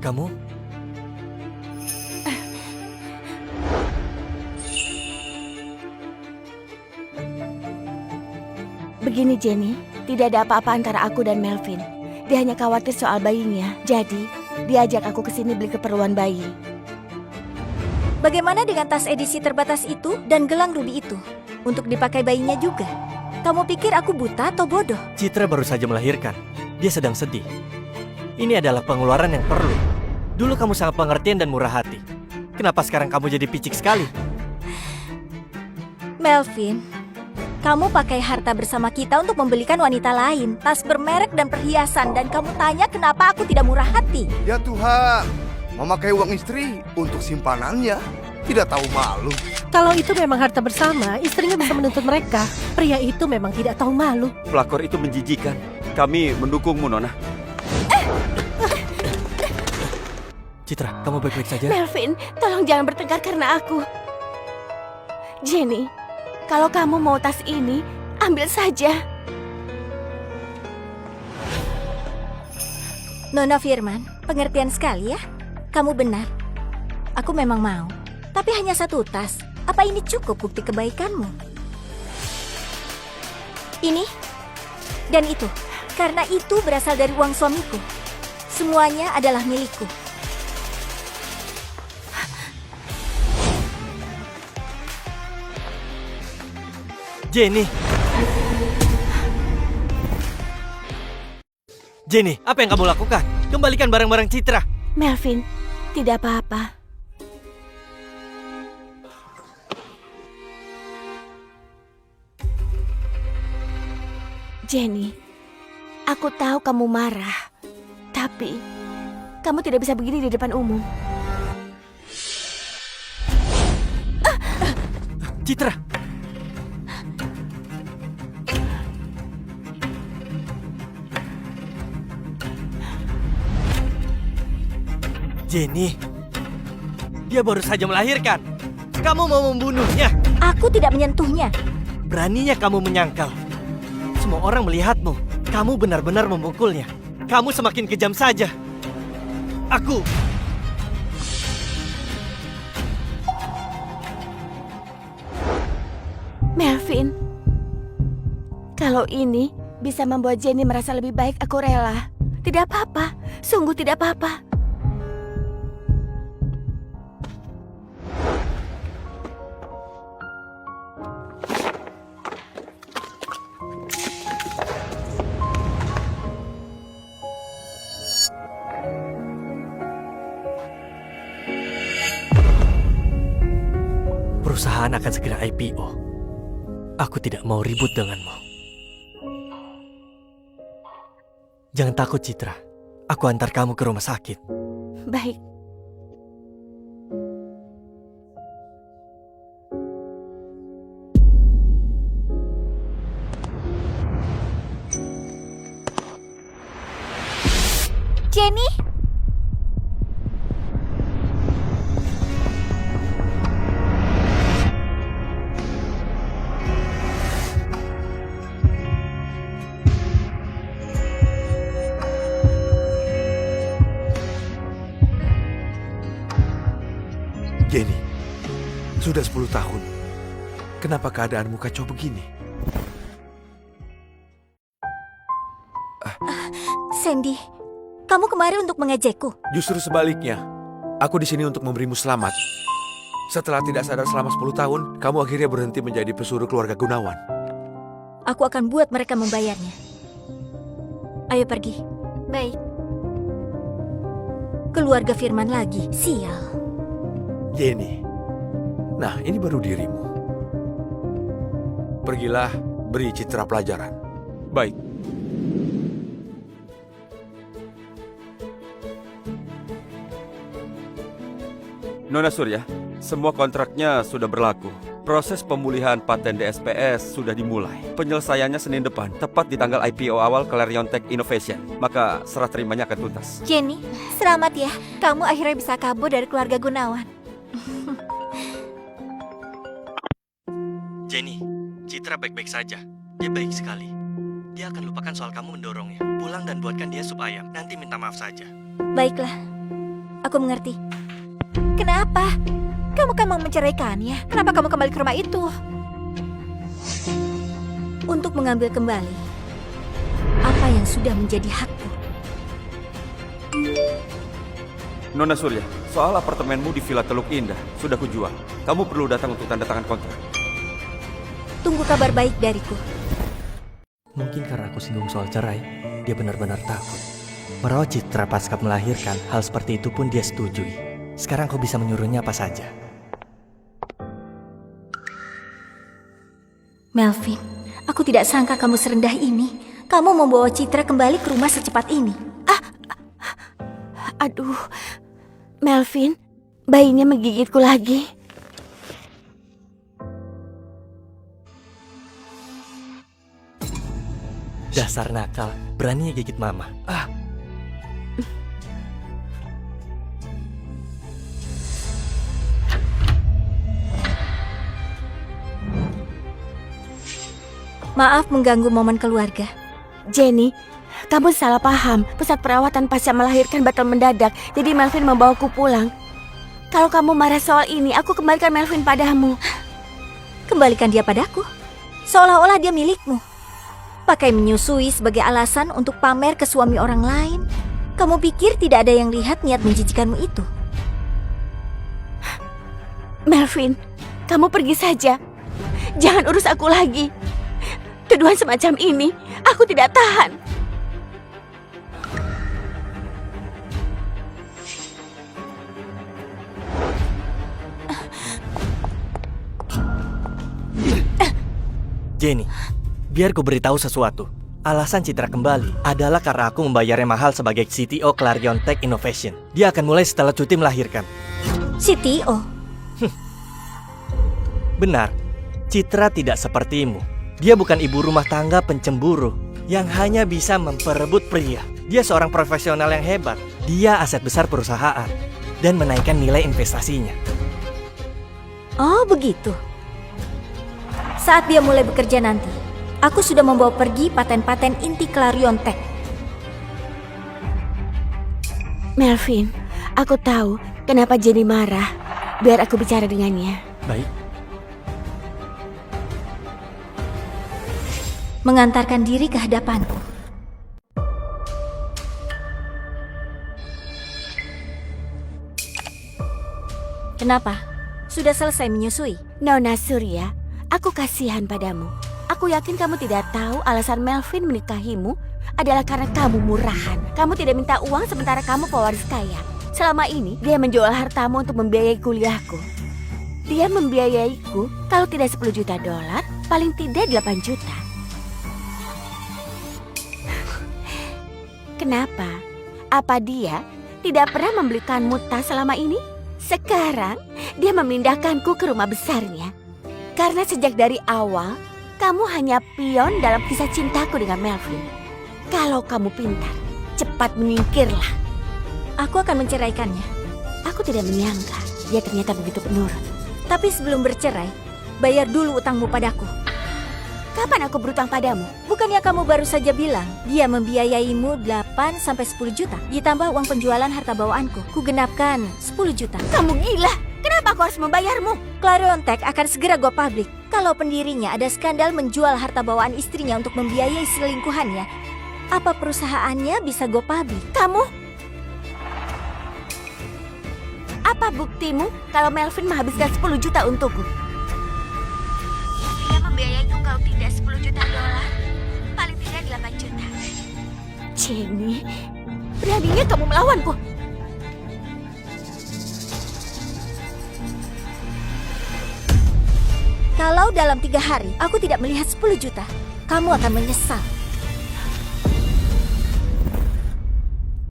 Kamu? Begini Jenny, tidak ada apa-apa antara aku dan Melvin. Dia hanya khawatir soal bayinya, jadi dia ajak aku ke sini beli keperluan bayi. Bagaimana dengan tas edisi terbatas itu dan gelang rubi itu? Untuk dipakai bayinya juga. Kamu pikir aku buta atau bodoh? Citra baru saja melahirkan. Dia sedang sedih. Ini adalah pengeluaran yang perlu. Dulu kamu sangat pengertian dan murah hati. Kenapa sekarang kamu jadi picik sekali? Melvin, kamu pakai harta bersama kita untuk membelikan wanita lain, tas bermerek dan perhiasan, dan kamu tanya kenapa aku tidak murah hati. Ya Tuhan, memakai uang istri untuk simpanannya. Tidak tahu malu. Kalau itu memang harta bersama, istrinya bisa menuntut mereka. Pria itu memang tidak tahu malu. Pelakor itu menjijikan. Kami mendukungmu, Nona. Citra, kamu baik-baik saja? Melvin, tolong jangan bertengkar karena aku. Jenny, kalau kamu mau tas ini, ambil saja. Nona Firman, pengertian sekali ya. Kamu benar. Aku memang mau. Tapi hanya satu tas. Apa ini cukup bukti kebaikanmu? Ini dan itu. Karena itu berasal dari uang suamiku. Semuanya adalah milikku. Jenny! Jenny, apa yang kamu lakukan? Kembalikan barang-barang Citra. Melvin, tidak apa-apa. Jenny, aku tahu kamu marah, tapi kamu tidak bisa begini di depan umum. Citra! Jenny, dia baru saja melahirkan. Kamu mau membunuhnya. Aku tidak menyentuhnya. Beraninya kamu menyangkal. Semua orang melihatmu. Kamu benar-benar memukulnya. Kamu semakin kejam saja. Aku... Melvin, kalau ini bisa membuat Jenny merasa lebih baik, aku rela. Tidak apa-apa, sungguh tidak apa-apa. Perusahaan akan segera IPO. Aku tidak mau ribut denganmu. Jangan takut, Citra. Aku antar kamu ke rumah sakit. Baik. Jenny? Jenny, sudah 10 tahun. Kenapa keadaanmu kacau begini? Sandy, kamu kemari untuk mengejekku. Justru sebaliknya. Aku di sini untuk memberimu selamat. Setelah tidak sadar selama 10 tahun, kamu akhirnya berhenti menjadi pesuruh keluarga Gunawan. Aku akan buat mereka membayarnya. Ayo pergi. Baik. Keluarga Firman lagi, sial. Jenny, nah ini baru dirimu. Pergilah, beri Citra pelajaran. Baik. Nona Surya, semua kontraknya sudah berlaku. Proses pemulihan paten DSPS sudah dimulai. Penyelesaiannya Senin depan, tepat di tanggal IPO awal Clarion Tech Innovation. Maka serah terimanya akan tuntas. Jenny, selamat ya. Kamu akhirnya bisa kabur dari keluarga Gunawan. Jenny, Citra baik-baik saja. Dia baik sekali. Dia akan lupakan soal kamu mendorongnya. Pulang dan buatkan dia sup ayam. Nanti minta maaf saja. Baiklah. Aku mengerti. Kenapa? Kamu kan mau menceraikannya. Kenapa kamu kembali ke rumah itu? Untuk mengambil kembali apa yang sudah menjadi hakku. Nona Surya, soal apartemenmu di Villa Teluk Indah sudah kujual. Kamu perlu datang untuk tanda tangan kontrak. Tunggu kabar baik dariku. Mungkin karena aku singgung soal cerai, dia benar-benar takut. Merawat Citra pasca melahirkan, hal seperti itu pun dia setujui. Sekarang kau bisa menyuruhnya apa saja. Melvin, aku tidak sangka kamu serendah ini. Kamu membawa Citra kembali ke rumah secepat ini. Aduh, Melvin, bayinya menggigitku lagi. Dasar nakal, beraninya gigit mama. Maaf mengganggu momen keluarga. Jenny, kamu salah paham. Pusat perawatan pasca melahirkan batal mendadak, jadi Melvin membawaku pulang. Kalau kamu marah soal ini, aku kembalikan Melvin padamu. Kembalikan dia padaku. Seolah-olah dia milikmu. Pakai menyusui sebagai alasan untuk pamer ke suami orang lain. Kamu pikir tidak ada yang lihat niat menjijikanmu itu? Melvin, kamu pergi saja. Jangan urus aku lagi. Tuduhan semacam ini, aku tidak tahan. Jenny, biar ku beritahu sesuatu. Alasan Citra kembali adalah karena aku membayarnya mahal sebagai CTO Clarion Tech Innovation. Dia akan mulai setelah cuti melahirkan. CTO? Benar, Citra tidak sepertimu. Dia bukan ibu rumah tangga pencemburu yang hanya bisa memperebut pria. Dia seorang profesional yang hebat. Dia aset besar perusahaan dan menaikkan nilai investasinya. Oh begitu. Saat dia mulai bekerja nanti, aku sudah membawa pergi paten-paten inti Clarion Tech. Melvin, aku tahu kenapa Jenny marah. Biar aku bicara dengannya. Baik. Mengantarkan diri ke hadapanku. Kenapa? Sudah selesai menyusui? Nona Surya, aku kasihan padamu. Aku yakin kamu tidak tahu alasan Melvin menikahimu adalah karena kamu murahan. Kamu tidak minta uang sementara kamu pewaris kaya. Selama ini dia menjual hartamu untuk membiayai kuliahku. Dia membiayaiku kalau tidak 10 juta dolar, paling tidak 8 juta. Kenapa? Apa dia tidak pernah membelikanmu tas selama ini? Sekarang dia memindahkanku ke rumah besarnya. Karena sejak dari awal, kamu hanya pion dalam kisah cintaku dengan Melvin. Kalau kamu pintar, cepat menyingkirlah. Aku akan menceraikannya. Aku tidak menyangka dia ternyata begitu penurut. Tapi sebelum bercerai, bayar dulu utangmu padaku. Kapan aku berutang padamu? Bukannya kamu baru saja bilang dia membiayaimu 8-10 juta ditambah uang penjualan harta bawaanku. Kugenapkan 10 juta. Kamu gila! Kenapa aku harus membayarmu? Clarion Tech akan segera go public. Kalau pendirinya ada skandal menjual harta bawaan istrinya untuk membiayai selingkuhannya, apa perusahaannya bisa go public? Kamu? Apa buktimu kalau Melvin menghabiskan 10 juta untukku? Dia membiayaiku kalau tidak 10 juta dolar, paling tidak 8 juta. Jenny, beraninya kamu melawanku. Kalau dalam 3 hari aku tidak melihat 10 juta, kamu akan menyesal.